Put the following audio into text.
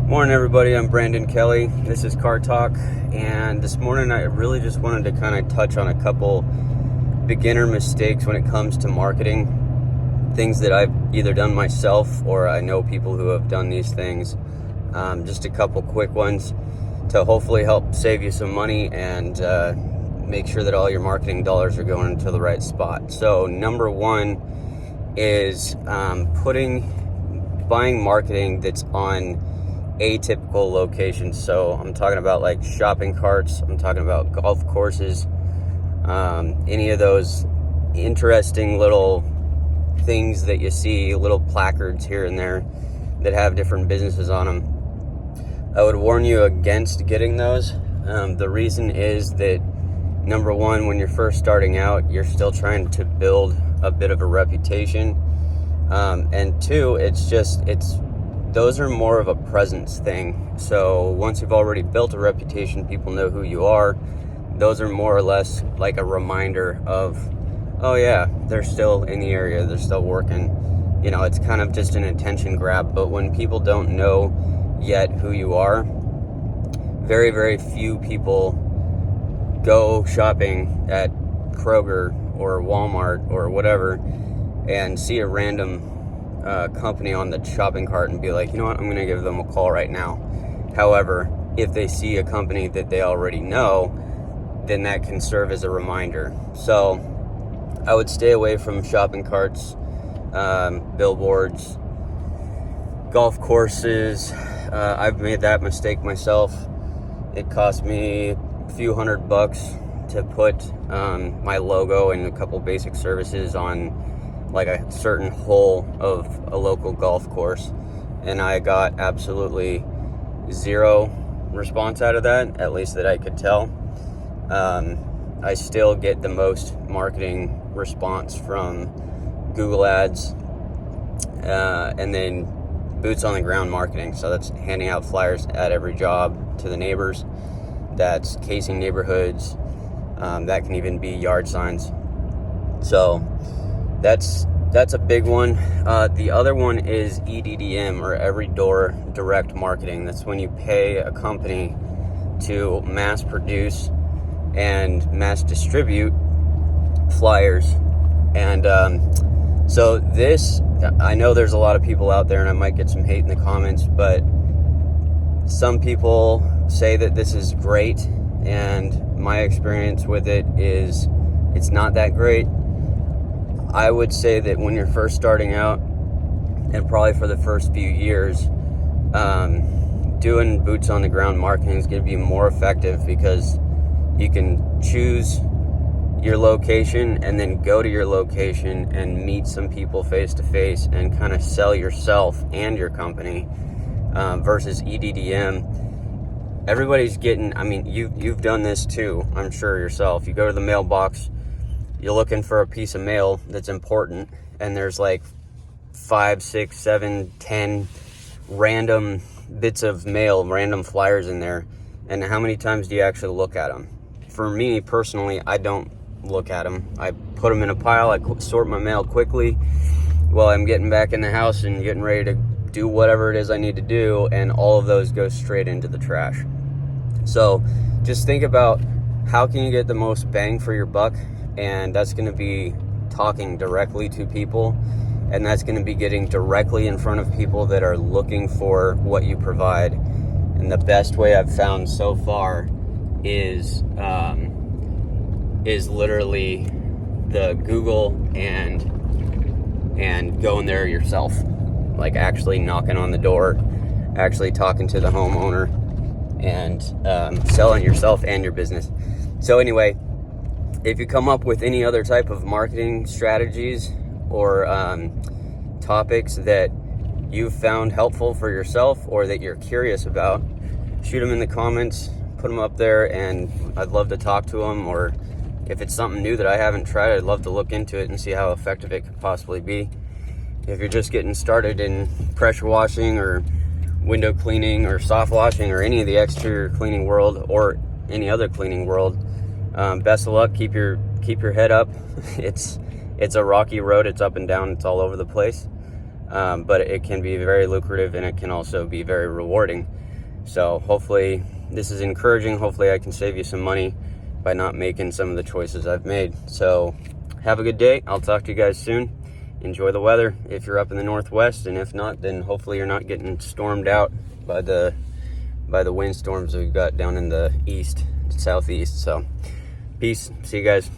Morning everybody, I'm Brandon Kelly. This is Car Talk, and this morning I really just wanted to kind of touch on a couple beginner mistakes when it comes to marketing. Things that I've either done myself or I know people who have done these things. Just a couple quick ones to hopefully help save you some money and make sure that all your marketing dollars are going into the right spot. So number one is buying marketing that's on atypical locations. So I'm talking about like shopping carts, I'm talking about golf courses, any of those interesting little things that you see, little placards here and there that have different businesses on them. I would warn you against getting those. The reason is that number one, when you're first starting out, you're still trying to build a bit of a reputation, and two, those are more of a presence thing. So once you've already built a reputation, people know who you are. Those are more or less like a reminder of, oh yeah, they're still in the area, they're still working. You know, it's kind of just an attention grab. But when people don't know yet who you are, very, very few people go shopping at Kroger or Walmart or whatever and see a random company on the shopping cart and be like, you know what, I'm going to give them a call right now. However, if they see a company that they already know, then that can serve as a reminder. So I would stay away from shopping carts, billboards, golf courses. I've made that mistake myself. It cost me a few $100 to put my logo and a couple basic services on like a certain hole of a local golf course, and I got absolutely zero response out of that, at least that I could tell. I still get the most marketing response from Google ads, and then boots on the ground marketing. So that's handing out flyers at every job to the neighbors, that's casing neighborhoods, that can even be yard signs. So that's a big one. The other one is EDDM, or every door direct marketing. That's when you pay a company to mass produce and mass distribute flyers. And so this, I know there's a lot of people out there, and I might get some hate in the comments, but some people say that this is great, and my experience with it is it's not that great. I would say that when you're first starting out, and probably for the first few years, doing boots on the ground marketing is going to be more effective, because you can choose your location and then go to your location and meet some people face to face and kind of sell yourself and your company, versus EDDM. Everybody's getting, I mean, you've done this too, I'm sure, yourself. You go to the mailbox, you're looking for a piece of mail that's important, and there's like 5, 6, 7, 10 random bits of mail, random flyers in there. And how many times do you actually look at them? For me personally, I don't look at them. I put them in a pile, I sort my mail quickly while I'm getting back in the house and getting ready to do whatever it is I need to do, and all of those go straight into the trash. So just think about how can you get the most bang for your buck, and that's going to be talking directly to people, and that's going to be getting directly in front of people that are looking for what you provide. And the best way I've found so far is literally the Google and going there yourself, like actually knocking on the door, actually talking to the homeowner, and selling yourself and your business. So anyway, if you come up with any other type of marketing strategies or topics that you've found helpful for yourself or that you're curious about, shoot them in the comments, put them up there, and I'd love to talk to them. Or if it's something new that I haven't tried, I'd love to look into it and see how effective it could possibly be. If you're just getting started in pressure washing or window cleaning or soft washing or any of the exterior cleaning world or any other cleaning world, best of luck. Keep your head up. It's a rocky road. It's up and down. It's all over the place. but it can be very lucrative and it can also be very rewarding. So hopefully this is encouraging. Hopefully I can save you some money by not making some of the choices I've made. So have a good day. I'll talk to you guys soon. Enjoy the weather if you're up in the Northwest, and if not, then hopefully you're not getting stormed out by the windstorms we've got down in the east, southeast. So peace. See you guys.